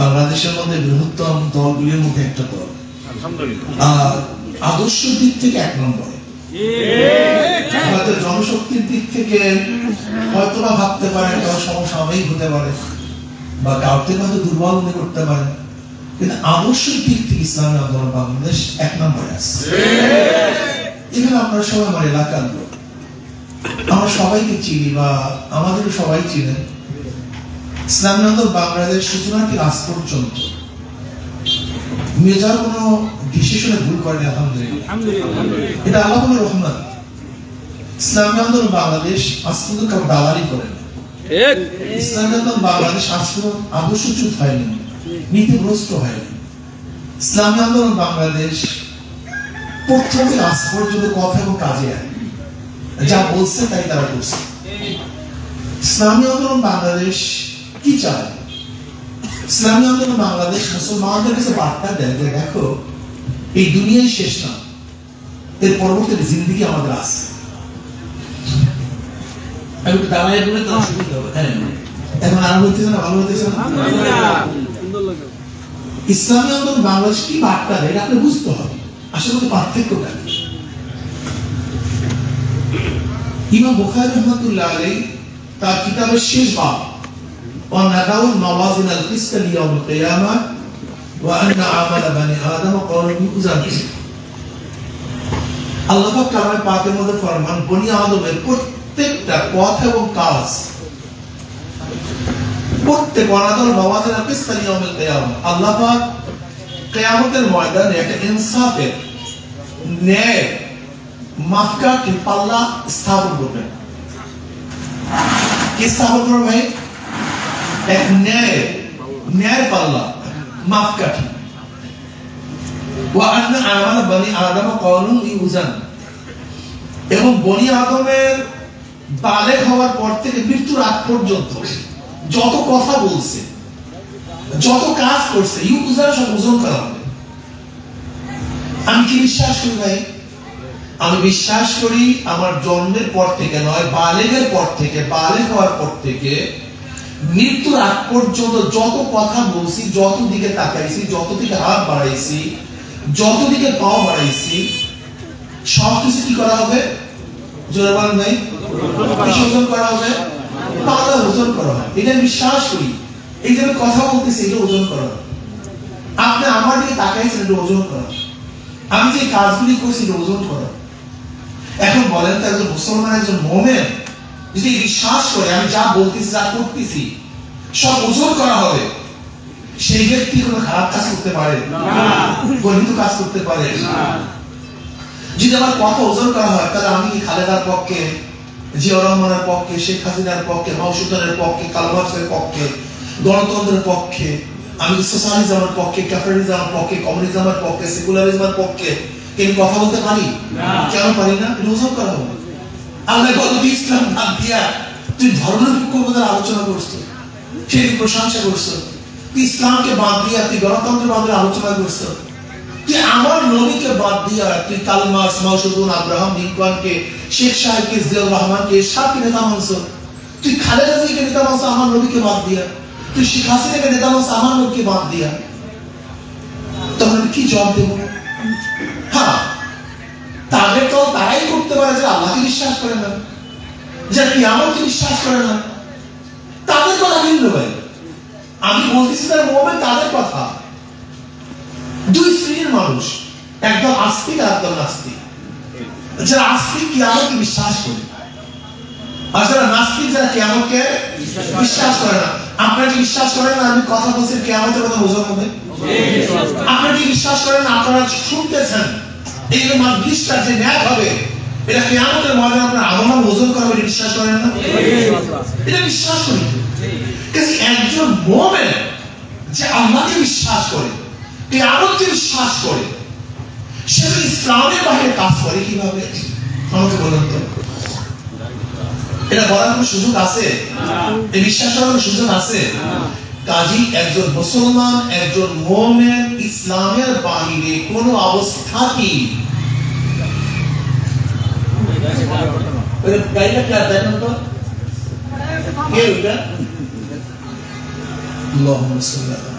বাংলাদেশের মধ্যে বৃহত্তম দলগুলির মধ্যে একটা দল, আদর্শ দিক থেকে 1 নম্বরে। আমাদের জনশক্তির দিক থেকে হয়তো বা ভাবতে পারে সমসাময়িক হতে পারে বা কারোর থেকে হয়তো দুর্বল মনে করতে পারে, কিন্তু আদর্শের দিক থেকে ইসলামী আন্দোলন বাংলাদেশ 1 নম্বরে আছে। এখানে আপনারা সবাই আমার এলাকার লোক, আমরা সবাইকে চিনি বা আমাদের সবাই চিনেন। ইসলামী আন্দোলন বাংলাদেশ সূচনা থেকে আজ পর্যন্ত মেজর কোনো ডিসিশনে ভুল করেনি, আলহামদুলিল্লাহ। এটা আল্লাহর রহমত। ইসলামী আন্দোলন বাংলাদেশ আজ পর্যন্ত কারো দালালি করেনি। ইসলামী আন্দোলন বাংলাদেশ আজ পর্যন্ত আদর্শচ্যুত হয়নি, নীতিগ্রস্ত হয়নি। ইসলামী আন্দোলন বাংলাদেশ প্রথম থেকে আজ পর্যন্ত কথা এবং কাজে যা বলছে তাই তারা করছে। ইসলামী আন্দোলন বাংলাদেশ কি চায়? ইসলামী আন্দোলন বাংলাদেশ মুসলমানদের কাছে বার্তা দেয় যে দেখো, এই দুনিয়ায় শেষ না, এর পরবর্তী জিন্দেগি আমাদের আছে। এখন আরো হইতেছে না, ভালো হইতেছে না। ইসলামী আন্দোলন বাংলাদেশ কি বার্তা দেয় এটা আপনি বুঝতে হবে। আসলে পার্থক্যটা কি? ইমাম বুখারী রাহমাতুল্লাহ আলাইহি তার কিতাবের শেষ বাব وَنَضَعُ الْمَوَازِينَ الْقِسْطَ لِيَوْمِ الْقِيَامَةِ وَأَنَّ عَمَلَ بَنِي آدَمَ قَوْلٌ يُوزَنُ। আল্লাহ পাক কালামে পাকের মধ্যে ফরমান, বনি আদমের প্রত্যেকটা কথা এবং কাজ, প্রত্যেক ওয়ানাদাল মাওয়াজিন আল-কিসত লিয়াউমিল কিয়ামা, আল্লাহ পাক কিয়ামতের ময়দানে একটা ইনসাফের, ন্যায়, মাপকাঠি, পাল্লা স্থাপন করবেন। কি স্থাপন করবেন ভাই? এক ন্যায় পাল্লা, মাপকাঠি। ওয়া আন্না আমাল বনি আদম কওলুন ইউজান, এবং বনি আদমের বালেগ হওয়ার পর থেকে মৃত্যুর আগ পর্যন্ত যত কথা বলছে, যত কাজ করছে, ইউজান সব ওজন করা হবে। আমি কি বিশ্বাস করি ভাই? আমি বিশ্বাস করি আমার জন্মের পর থেকে নয়, বালেগের পর থেকে, বালেগ হওয়ার পর থেকে মৃত্যুর আগ পর্যন্ত যত কথা বলছি, যত দিকে তাকাইছি, যত দিকে হাত বাড়াইছি, যত দিকে পাও বাড়াইছি, সবকিছু কি করা হবে? জোরে বলেন ভাই, ওজন করা হবে, পাল্লা ওজন করা হবে। এটা বিশ্বাস করি। এই যে আমি কথা বলতেছি, এটা ওজন করা হবে। আপনি আমার দিকে তাকাইছেন, এটা ওজন করা। আমি যে কাজগুলি করছি, এটা ওজন করা। এখন বলেন তো, একজন মুসলমান, একজন মুমিন যদি বিশ্বাস করে আমি যা বলতেছি, যা করতেছি সব ওজন করা হবে, সেই ব্যক্তি কোনো খারাপ কাজ করতে পারে না, গর্হিত কাজ করতে পারে না। যদি আমার কথা ওজন করা হয়, তাহলে আমি কি খালেদার পক্ষে, জিয়াউর রহমানের পক্ষে, শেখ হাসিনার পক্ষে, মাওসুদানের পক্ষে, কালমার্সের পক্ষে, গণতন্ত্রের পক্ষে, আমি সোশ্যালিজমের পক্ষে, ক্যাপিটালিজমের পক্ষে, কমিউনিজমের পক্ষে, সেকুলারিজমের পক্ষে কেন কথা বলতে পারি? কেন পারি না? এটা ওজন করা হবে। আমরা গত ইসলাম বাদ দিয়া তুই ধর্মনিরপেক্ষতার আলোচনা করছো, সেই প্রশংসা করছো। তুই ইসলামকে বাদ দিয়া তুই গণতন্ত্রের বাদে আলোচনা করছো। তুই আমার নবীকে বাদ দিয়া তুই কার্ল মার্কস, মাওসুদুন, আব্রাহাম লিঙ্কনকে, শেখ সাহেবকে, জিয়াউর রহমানকে, সবকে নেতা মানছো। তুই খালেদা জিয়াকে নেতা মানছো আমার নবীকে বাদ দিয়া। তুই শেখ হাসিনাকে নেতা মানছো আমার নবীকে বাদ দিয়া। তখন আমি কি জবাব দেব? হ্যাঁ, তাদের তো তারাই করতে পারে যে আল্লাহকে বিশ্বাস করে না, যে কিয়ামতকে বিশ্বাস করে না। তাদের কথা ভিন্ন ভাই। আমি বলতেছি যারা মুমিন তাদের কথা। দুই শ্রেণীর মানুষ, একদম আস্তিক আর একদম নাস্তিক। যারা আস্তিক কিয়ামতকে বিশ্বাস করে, আর যারা নাস্তিক, যারা কিয়ামতকে বিশ্বাস করে না। আপনারা কি বিশ্বাস করেন না আমি কথা বলছি কিয়ামতের কথা বোঝার মধ্যে? আপনারা কি বিশ্বাস করেন না আপনারা শুনতেছেন এই যে মাসবিশটা যে ন্যায় হবে, এটা কিয়ামতের ময়দানে আপনারা আমল ওজন করা হবে, বিশ্বাস করেন না? এটা বিশ্বাস করি। কিন্তু একজন মুমিন যে আল্লাহকে বিশ্বাস করে, কিয়ামতকে বিশ্বাস করে, সে ইসলামের বাইরে কাজ করে কিভাবে? আমাকে বলেন তো, এটা বলার কোনো সুযোগ আছে? এই বিশ্বাস করার কোনো সুযোগ আছে? কাজী একজন মুসলমান, একজন মুমিন ইসলামের বাইরে কোন অবস্থা কি গাড়িটা কি আর দেখেন তো কে ওইটা? আল্লাহুম্মা সাল্লি আলা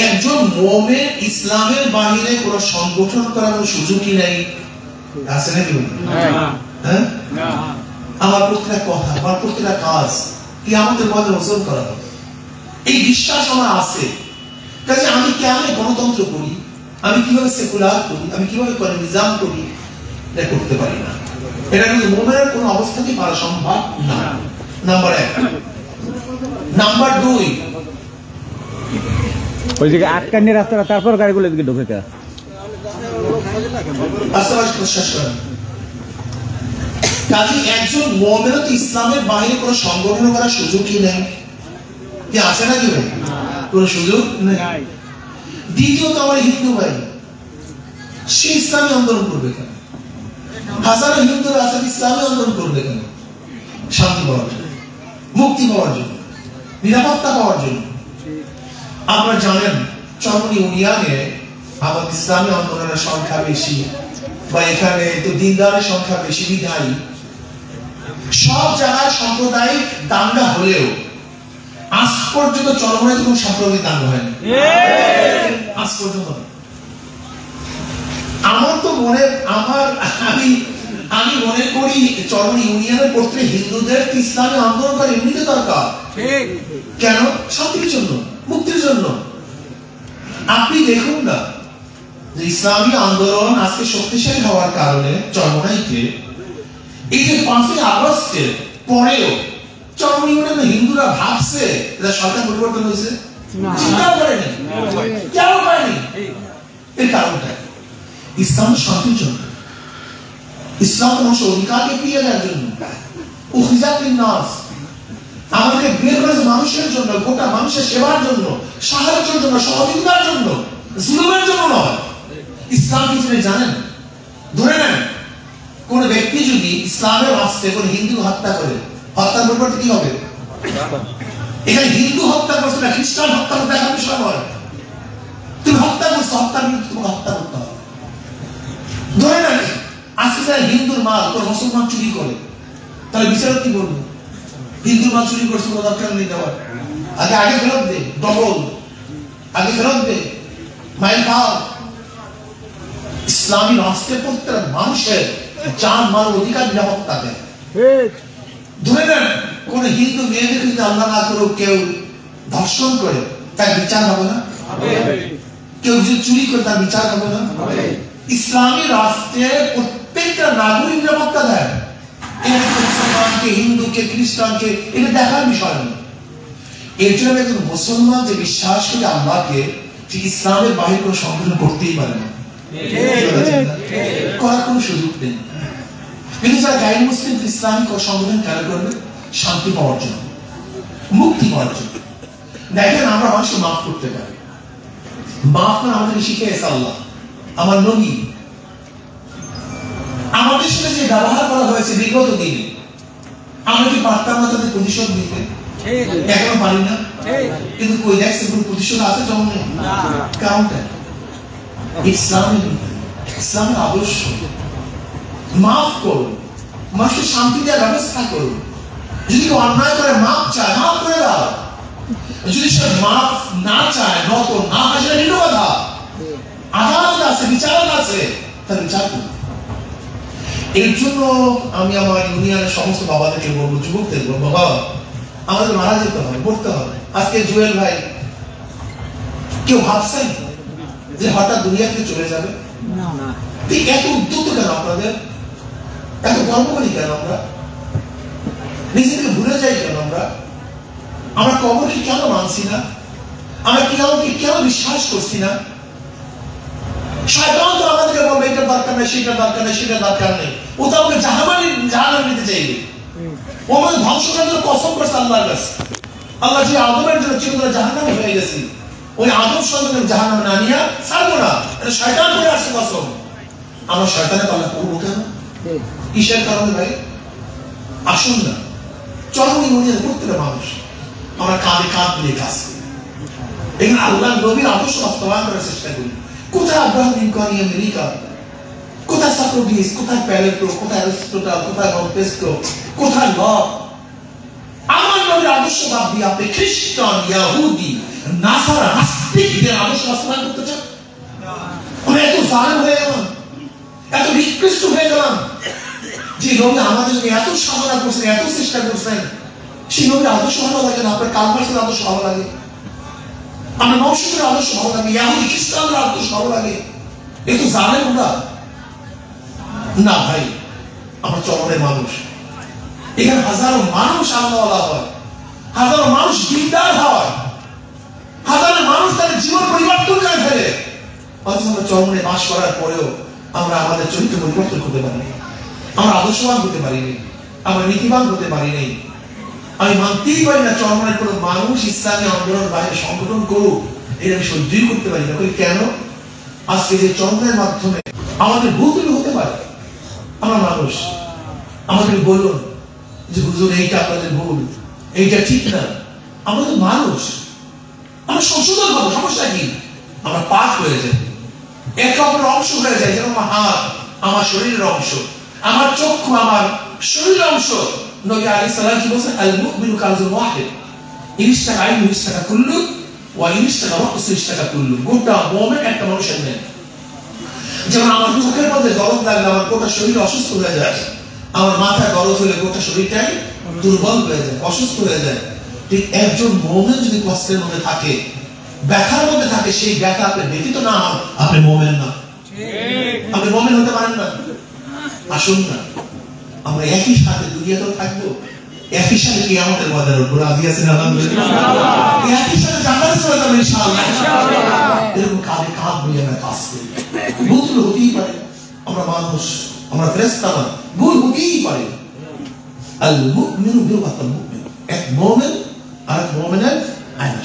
একজন মুমিন ইসলামের বাইরে কোন সংগঠন করার সুযোগই নাই, আছে নাকি? হ্যাঁ, আমার প্রত্যেকটা কথা, আমার প্রত্যেকটা কাজ কিয়ামতের ময়দানে ওজন করা হবে, এই বিশ্বাস আমার আছে। কাজে আমি কেমন গণতন্ত্র করি, আমি কিভাবে সেকুলার করি, আমি কিভাবে কমিউনিজম করি, এটা করতে পারি না। এটা কিন্তু মুমিনের কোন অবস্থাতেই পারা সম্ভব না। নাম্বার 1। নাম্বার 2, ওই দিকে আটকানি রাস্তাটা, তারপর গাড়িগুলো এদিকে ঢুকে গেছে। কাজে একজন মুমিনও তো ইসলামের বাইরে কোনো সংগঠন করার সুযোগই নেই, কি আছে নাকি ভাই? কোনো সুযোগ নেই। দ্বিতীয়ত আমার হিন্দু ভাই, সে ইসলামী আন্দোলন করবে কেন? হাজারো হিন্দুরা আছে, ইসলামী আন্দোলন করবে কেন? শান্তি পাওয়ার জন্য, মুক্তি পাওয়ার জন্য, নিরাপত্তা পাওয়ার জন্য। আপনারা জানেন চরমনি ইউনিয়নে আমাদের ইসলামী আন্দোলনের সংখ্যা বেশি, বা এখানে তো দিনদারের সংখ্যা বেশি বিধায়ী সব জায়গায় সাম্প্রদায়িক দাঙ্গা হলেও আজ পর্যন্ত চরমনে কোনো সাম্প্রদায়িক দাঙ্গা হয়নি। আজ পর্যন্ত আমার তো মনে আমি মনে করি চরমনি ইউনিয়নের প্রত্যেক হিন্দুদের ইসলামী আন্দোলন করে এমনিতে দরকার। কেন? শান্তির জন্য, মুক্তির জন্য। আপনি দেখুন না যে ইসলামী আন্দোলন আজকে শক্তিশালী হওয়ার কারণে চরমনাইতে এই যে 5ই আগস্টের পরেও চরমনাই হিন্দুরা ভাবছে সরকার পরিবর্তন হয়েছে, চিন্তাও করেনি, কেন করেনি? এর কারণটা ইসলাম শান্তির জন্য, ইসলাম মানুষের অধিকারকে ফিরিয়ে দেওয়ার জন্য, আমাকে বের করেছে মানুষের জন্য, গোটা মানুষের সেবার জন্য, সাহায্যের জন্য, সহযোগিতার জন্য, জুলুমের জন্য নয়। ইসলাম কি জানেন? ধরে নেন কোন ব্যক্তি যদি ইসলামের রাস্তে কোন হিন্দু হত্যা করে, হত্যার পরিবর্তে কি হবে? এখানে হিন্দু হত্যা করছে না খ্রিস্টান হত্যা করতে দেখার বিষয় নয়। তুমি হত্যা করছো, হত্যার বিরুদ্ধে তোমাকে হত্যা করতে হবে। ধরে নেন আজকে যারা হিন্দুর মাল তোর মুসলমান চুরি করে, তাহলে বিচারক কি বলবো? হিন্দুর মাল চুরি করছে, কোনো দরকার নেই দেওয়ার, আগে ফেরত দে, ডবল আগে ফেরত দে, মাইল খাও। ইসলামী রাষ্ট্রের প্রত্যেক মানুষের জান মাল অধিকার নিরাপত্তা দেয়। ধরে নেন কোন হিন্দু মেয়েদের যদি আল্লাহ না করে কেউ ধর্ষণ করে, তার বিচার হবে না? কেউ যদি চুরি করে, তার বিচার হবে না? ইসলামী রাষ্ট্রে প্রত্যেকটা নাগরিক নিরাপত্তা দেয়। মুসলমানকে, হিন্দুকে, খ্রিস্টানকে এটা দেখার বিষয় নয়। এর জন্য একজন মুসলমান যে বিশ্বাস করে আল্লাহকে, ঠিক ইসলামের বাহির কোনো সংগঠন করতেই পারে না, করার কোনো সুযোগ নেই। কিন্তু যারা গাইড মুসলিম ইসলামিক সংগঠন কেন করবে? শান্তি পাওয়ার জন্য, মুক্তি পাওয়ার জন্য। দেখেন আমরা মানুষকে মাফ করতে পারি, মাফ করে আমাদের শিখিয়েছে আল্লাহ, আমার নবী। আমাদের সাথে যে ব্যবহার করা হয়েছে বিগত দিনে, আমরা কি পারতাম না তাদের প্রতিশোধ নিতে? এখনো পারি না। কিন্তু কই দেখছে কোনো প্রতিশোধ আছে যেমন কারণটা ইসলামের আদর্শ। মাফ করুন, মানুষকে শান্তি দেওয়ার ব্যবস্থা করুন। যদি কেউ অন্যায় করে মাফ চায়, মাফ করে দাও। যদি সে মাফ না চায়, নত না হয়, সেটা নিল কথা। আদালত আছে, বিচারক আছে, তার বিচার করুন। এর জন্য আমি আমার ইউনিয়নের সমস্ত বাবাদেরকে বলবো, যুবকদের বলবো, বাবা আমাদের মারা যেতে হবে, পড়তে হবে। আজকে জুয়েল ভাই কেউ ভাবছেন যে হঠাৎ দুনিয়া থেকে চলে যাবে? এত উদ্যত কেন আপনাদের? এত গর্ব করি কেন আমরা? নিজেদেরকে ভুলে যাই কেন আমরা? আমরা কবরকে কেন মানছি না? আমরা কিয়ামতকে কেন বিশ্বাস করছি না? শয়তান তো আমাদেরকে বলবে এটা দরকার নেই, সেটা দরকার নেই, সেটা দরকার নেই। ও তো আমাকে জাহান্নামে নিতে চাইবে। ও আমাদের ধ্বংস করার কসম করছে আল্লাহর কাছে। আল্লাহ যে আদমের জন্য চিরতরে জাহান্নামে হয়ে গেছে, ওই আদম সন্তানকে জাহান্নামে না নিয়ে ছাড়বো না, এটা শয়তান করে আসছে কসম। আমরা শয়তানের পাল্লা করবো কেন? কিসের কারণে ভাই? আসুন না, চরমনি ইউনিয়নের প্রত্যেকটা মানুষ আমরা কাঁধে কাঁধ মিলিয়ে কাজ করি। এখানে আল্লাহ নবীর আদর্শ বাস্তবায়ন করার চেষ্টা করি। কোথায় আব্রাহাম লিঙ্কন, আমেরিকা, কোথায় সক্রেটিস, কোথায় প্যালেটো, কোথায় অ্যারিস্টটল, কোথায় মন্টেস্কো, কোথায় লক? আমার নবীর আদর্শ বাদ দিয়ে আপনি খ্রিস্টান, ইহুদি, নাসারা, নাস্তিকদের আদর্শ বাস্তবায়ন করতে চান? আমরা এত জালেম হয়ে গেলাম, এত নিকৃষ্ট হয়ে গেলাম যে নবী আমাদের জন্য এত সাধনা করছেন, এত চেষ্টা করছেন, সেই নবীর আদর্শ ভালো লাগে না? আপনার কালমার্সের আদর্শ ভালো লাগে, আমার নওশাদের আদর্শ ভালো লাগে, ইয়াহুদি খ্রিস্টানদের আদর্শ ভালো লাগে? এত জালেম আমরা না ভাই। আমরা চরমের মানুষ, এখানে হাজারো মানুষ আল্লাহওয়ালা হয়, হাজারো মানুষ দিনদার হয়, হাজারো মানুষ তাদের জীবন পরিবর্তন করে ফেলে। অথচ আমরা চরমে বাস করার পরেও আমরা আমাদের চরিত্র পরিবর্তন করতে পারিনি, আমরা আদর্শবান হতে পারিনি, আমরা নীতিবান হতে পারিনি। আমি মানতেই পারি না চরমনের কোন মানুষ ইসলামী আন্দোলন বাইরে সংগঠন করুক, এটা আমি সহ্যই করতে পারি না। কেন? আজকে যে চরমনের মাধ্যমে আমাদের ভুল হতে পারে, আমরা মানুষ, আমাদের বলুন যে হুজুর এইটা আপনাদের ভুল, এইটা ঠিক না। আমরা তো মানুষ, আমরা সংশোধন হবো, সমস্যা কি? আমরা পাক হয়ে যাই, একে অপরের অংশ হয়ে যায়। যেমন আমার হাত আমার শরীরের অংশ, আমার চক্ষু আমার শরীরের অংশ। নবী আলাইহিস সালাম কি বলেছেন? আল মুমিনু কানজুন ওয়াহিদ, ইশতাকা আইনু ইশতাকা কুল্লু ওয়া ইশতাকা রাসু ইশতাকা কুল্লু। গোটা মুমিন একটা মানুষের নেই। যেমন আমার চোখের মধ্যে দরদ লাগলে আমার গোটা শরীর অসুস্থ হয়ে যায়, আমার মাথায় দরদ হলে গোটা শরীরটাই দুর্বল হয়ে যায়, অসুস্থ হয়ে যায়। ঠিক একজন মুমিন যদি কষ্টের মধ্যে থাকে, ব্যথার মধ্যে থাকে, সেই ব্যথা আপনি ব্যতীত না হন, আপনি মুমিন না, আপনি মুমিন হতে পারেন না। আসুন না আমরা একই সাথে দুনিয়াতেও থাকবো, একই সাথে কিয়ামতের ময়দানে উঠবো। রাজি আছেন? আলহামদুলিল্লাহ। একই সাথে জান্নাতে চলে যাবো ইনশাআল্লাহ। এরকম কাঁধে কাঁধ মিলিয়ে আমরা কাজ করি। ভুল হতেই পারে, আমরা মানুষ, আমরা ফেরেশতা না, ভুল হতেই পারে। আল মুমিনু বিরুআতাল মুমিন, এক মুমিন আর এক মুমিনের আয়না।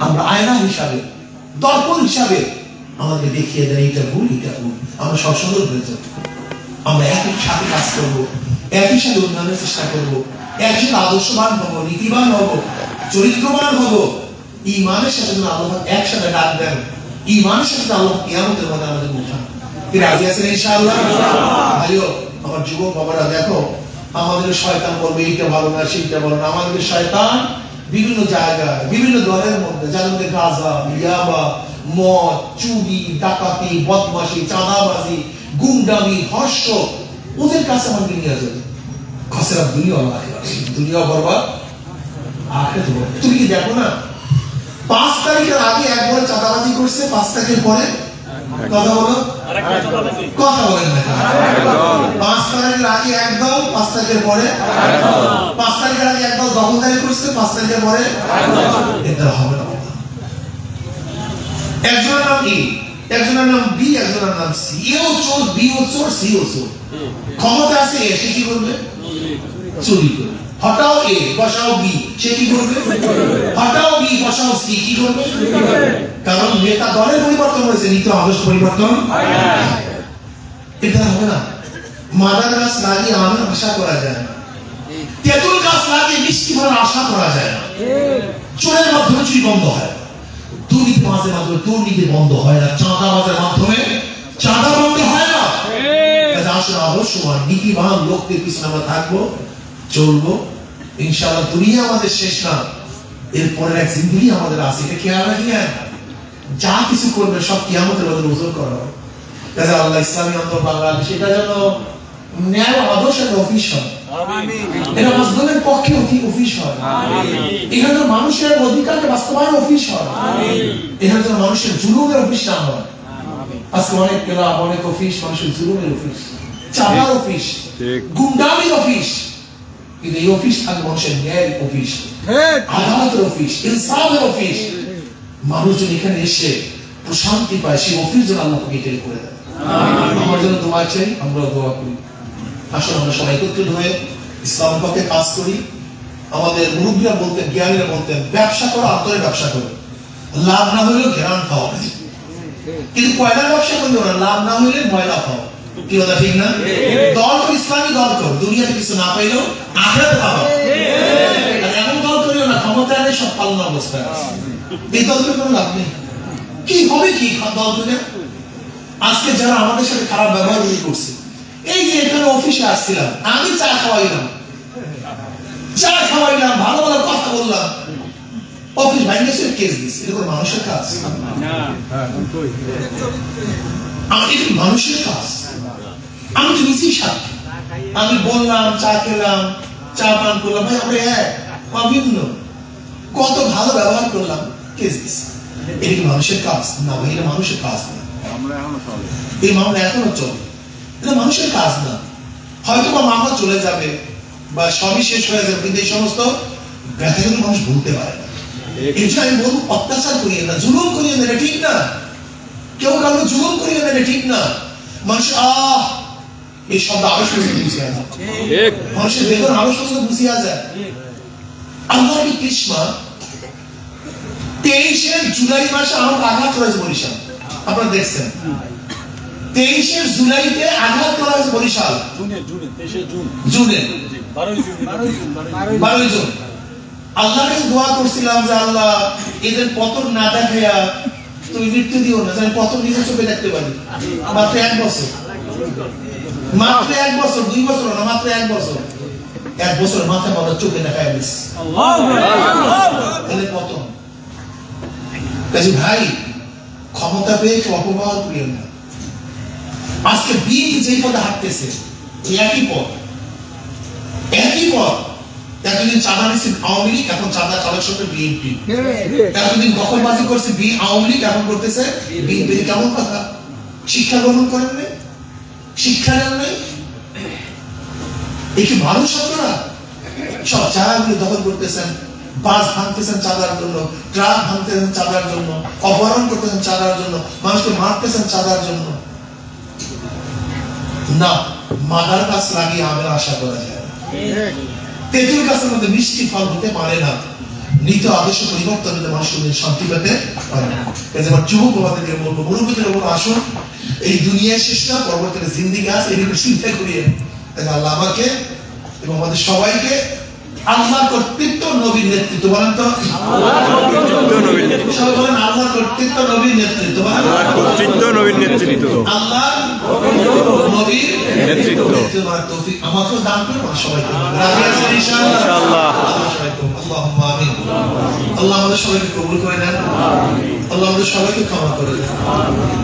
আমরা আয়না হিসাবে, দর্পণ হিসাবে আমাদের দেখিয়ে দেয় এটা ভুল, এটা ভুল। আমরা সব সুন্দর হয়ে যাব। আমরা একই সাথে কাজ করবো, একই সাথে উন্নয়নের চেষ্টা করবো, একই সাথে আদর্শবান হবো, নীতিবান হবো, চরিত্রবান হবো। ঈমানের সাথে যেন আল্লাহ একসাথে ডাক দেন, ঈমানের সাথে আল্লাহ কিয়ামতের মধ্যে আমাদের উঠান। কি রাজি আছেন ইনশাআল্লাহ? ভাইও আমার যুবক বাবারা, দেখো আমাদের শয়তান বলবে এইটা ভালো না, সেইটা ভালো না। আমাদের শয়তান বিভিন্ন জায়গায়, বিভিন্ন দলের মধ্যে, যার মধ্যে গাঁজা, ইয়াবা, মদ, চুরি, ডাকাতি, বদমাশি, চাঁদাবাজি, গুন্ডামি, ধর্ষণ, ওদের কাছে আমাকে নিয়ে যাবে। খসরা দুনিয়া দুনিয়া বরবাদ, আখিরাত বরবাদ। তুমি কি দেখো না 5 তারিখের আগে একবার চাঁদাবাজি করছে, 5 তারিখের পরে কথা বলো, কথা বলেন না। 5 তারিখের আগে একদল, 5 তারিখের পরে 5 তারিখের আগে একদল দখলদারি করছে, 5 তারিখের পরে এটা হবে না। একজনের নাম ই, একজনের নাম বি, একজনের নাম সি। এও চোর, বিও চোর, সিও চোর। ক্ষমতা আছে এ, সে কি করবে? চুরি করবে। হটাও এ, বসাও বি, সে কি করবে? হটাও বি, বসাও সি, কি করবে? কারণ নেতা দলের পরিবর্তন হয়েছে, নীতি আদর্শ পরিবর্তন এটা হবে না। মাদার গাছ লাগিয়ে আমের আশা করা যায় না, তেঁতুল গাছ লাগিয়ে মিষ্টি ফলের আশা করা যায় না। চোরের মাধ্যমে চুরি বন্ধ হয়, দুর্নীতি মাঝে মাধ্যমে দুর্নীতি বন্ধ হয় না, চাঁদাবাজের মাধ্যমে চাঁদা বন্ধ হয় না। আসলে আদর্শবান নীতিবান লোকদের পিছনে আমরা থাকবো, চলবো ইনশাআল্লাহ। দুনিয়া আমাদের শেষ না, এরপরের এক জিন্দেগি আমাদের আছে, এটা খেয়াল রাখিয়েন। যা কিছু করবে সব কিয়ামতের মধ্যে ওজন করা হবে। কাজে আল্লাহ ইসলামী আন্দোলন বাংলাদেশ এটা যেন ন্যায় আদর্শের অফিস হয়, এটা মাজলুমের পক্ষে অফিস হয়, এখানে যেন মানুষের অধিকারকে বাস্তবায়ন অফিস হয়, এখানে যেন মানুষের জুলুমের অফিস না হয়। আজকে অনেক ক্লাব, অনেক অফিস মানুষের জুলুমের অফিস, চাঁদার অফিস, গুন্ডামির অফিস। কিন্তু এই অফিস থাকে মানুষের ন্যায়ের অফিস, আদালতের অফিস, ইনসাফের অফিস। মানুষজন এখানে এসে প্রশান্তি পায়, সেই অফিস যেন আল্লাহ গেটে করে দেয়। আমার জন্য দোয়া চাই, আমরা দোয়া করি। আসলে আমরা সবাই একত্রিত হয়ে ইসলামের পক্ষে কাজ করি। আমাদের মুরব্বীরা বলতেন, জ্ঞানীরা বলতেন, ব্যবসা করো, আন্তরিক ব্যবসা করো, লাভ না হলেও ঘেরান খাও। কিন্তু কয়লার ব্যবসা করিও না, লাভ না হইলে ময়লা খাও। কি কথা ঠিক না? দল তো ইসলামী দল কর, দুনিয়াতে কিছু না পাইলেও আখিরাতে পাবো। এমন দল করিও না ক্ষমতায় নেই, সব পালন অবস্থায় আছে। এই দল করে কোনো লাভ নেই। কি হবে কি দল করে? আজকে যারা আমাদের সাথে খারাপ ব্যবহার করছে, এই যে এখানে অফিসে আসছিলাম, আমি চা খাওয়াইলাম, ভালো ভালো কথা বললাম, অফিস ভাইঙ্গেছে কেস দিচ্ছে, এটা কোনো মানুষের কাজ? এটা মানুষের কাজ? আমি তো নিজেই সাক্ষী। আমি বললাম, চা খেলাম, চা পান করলাম, ভাই আমরা এক অভিন্ন, কত ভালো ব্যবহার করলাম, কেস দিচ্ছে। এটা কি মানুষের কাজ? না ভাই, এটা মানুষের কাজ না। এই মামলা এখনো চলে, এটা মানুষের কাজ না। হয়তো বা মামলা চলে যাবে বা সবই শেষ হয়ে যাবে, কিন্তু এই সমস্ত ব্যথা কিন্তু মানুষ ভুলতে পারে না। এই জন্য আমি বলবো, অত্যাচার করিয়ে না, জুলুম করিয়ে না, এটা ঠিক না। কেউ কাউকে জুলুম করিয়ে না, এটা ঠিক না। মানুষ এই শব্দ আরো শুনতে বুঝিয়ে যায়, মানুষের বেতন আরো শুনতে বুঝিয়ে যায়। আল্লাহ কি কৃষ্ণা 23 জুলাই মাসে আমাকে আঘাত করেছে বরিশাল, আপনারা দেখছেন। 23 জুলাইতে আঘাত করা হয়েছে বরিশাল, জুনে 12 জুন। আল্লাহর কাছে দোয়া করছিলাম যে আল্লাহ এদের পতন না দেখাইয়া তুমি মৃত্যু দিও না, যেন পতন নিজের চোখে দেখতে পারি। মাত্র 1 বছর, মাত্র 1 বছর, 2 বছর না, মাত্র 1 বছর। 1 বছর মাথা মাথা চোখে দেখায় দিস এদের পতন। কাজে ভাই, ক্ষমতা পেয়ে অপব্যবহার করিও না। আজকে বিএনপি যেই পদে হাঁটতেছে, একই পদ, একই পদ। এতদিন চাঁদা নিচ্ছে আওয়ামী লীগ, এখন চাঁদা চালক সরকার বিএনপি। এতদিন দখলবাজি করছে আওয়ামী লীগ, এখন করতেছে বিএনপি। কেমন কথা? শিক্ষা গ্রহণ করেন নাই, শিক্ষা নেন নাই। এই কি মানুষ? আপনারা সব জায়গাগুলো দখল করতেছেন, বাস ভাঙতেছেন চাঁদার জন্য, ট্রাক ভাঙতেছেন চাঁদার জন্য, অপহরণ করতেছেন চাঁদার জন্য, মানুষকে মারতেছেন চাঁদার জন্য। না, মাদার গাছ লাগিয়ে আমের আশা করা যায় না। তেঁতুল গাছের মধ্যে মিষ্টি ফল হতে পারে না। নীত আদর্শ পরিবর্তন হতে মানুষ শান্তি পেতে পারে না। আমার যুবক বাবাদেরকে বলবো, মুরব্বীদের বলবো, আসুন, এই দুনিয়ায় শেষ না, পরবর্তীতে জিন্দিগি আছে, এরকম চিন্তা করিয়ে আল্লাহ আমাকে এবং আমাদের সবাইকে আল্লাহর কর্তৃত্ব, নবীর নেতৃত্ব, বলেন তো সবাই বলেন, আল্লাহর কর্তৃত্ব, নবীর নেতৃত্ব, আল্লাহ নবীর নেতৃত্ব তৌফিক আমাকে দান করুন। সবাইকে রাজি আছেন ইনশাআল্লাহ? আল্লাহুম্মা আমিন। আল্লাহ আমাদের সবাইকে কবুল করে নেন, আল্লাহ আমাদের সবাইকে ক্ষমা করে দেন,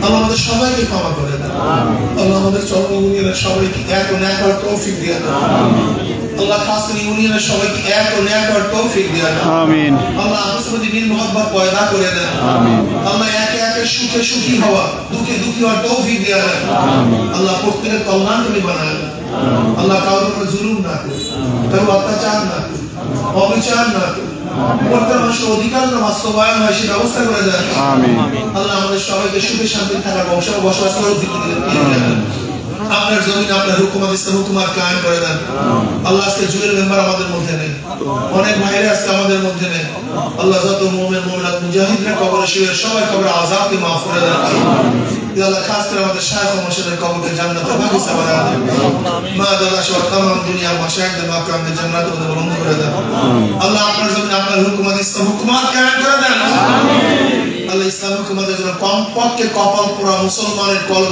আল্লাহ আমাদের সবাইকে ক্ষমা করে দেন, আল্লাহ আমাদের চরমভূমির সবাইকে এক ও ন্যায় করার তৌফিক দিয়ে দেন। আল্লাহ খাস করে ইউনিয়নের সবাইকে এক ও ন্যায় করার তৌফিক দিয়ে দেন। আমিন। আল্লাহ আপনাদের মধ্যে মিল মহব্বত পয়দা করে দেন। আমিন। আল্লাহ একে একে সুখে সুখী হওয়া, দুঃখে দুঃখী হওয়ার তৌফিক দিয়ে দেন। আল্লাহ প্রত্যেকের কল্যাণ তুমি বানায় দেন। আল্লাহ কারোর উপর জুলুম না করুন, কারো অত্যাচার না করুন, অবিচার না করুন, প্রত্যেক মানুষের অধিকার বাস্তবায়ন হয় সে ব্যবস্থা করে দেন। আমিন। আল্লাহ আমাদের সবাইকে সুখে শান্তি থাকার বসবাস করার দিকে দেন। আপনার জমিন, আপনার হুকুমত, ইসলাম হুকুমত কায়েম করে দেন। আল্লাহ আজকে যুগের মেম্বার আমাদের মধ্যে নেই, অনেক ভাইরা আজকে আমাদের মধ্যে নেই। আল্লাহ যত মুমিন মুমিনাত মুজাহিদরা কবরে শুয়ে সবাই কবরে আযাবকে মাফ করে দেন। আল্লাহ খাস করে আমাদের শায়খ ও মুর্শিদের কবরকে জান্নাতের বাগিচা বানায় দেন। মা দাদা সহ तमाम দুনিয়ার মাশায়েখদের মাকামকে জান্নাতে বন্ধ করে দেন। আল্লাহ আপনার জমিন, আপনার হুকুমত, ইসলাম হুকুমত কায়েম করে দেন। আমিন। আল্লাহ ইসলাম হুকুমতের জন্য কমপক্ষে কপাল পোড়া মুসলমানের কলব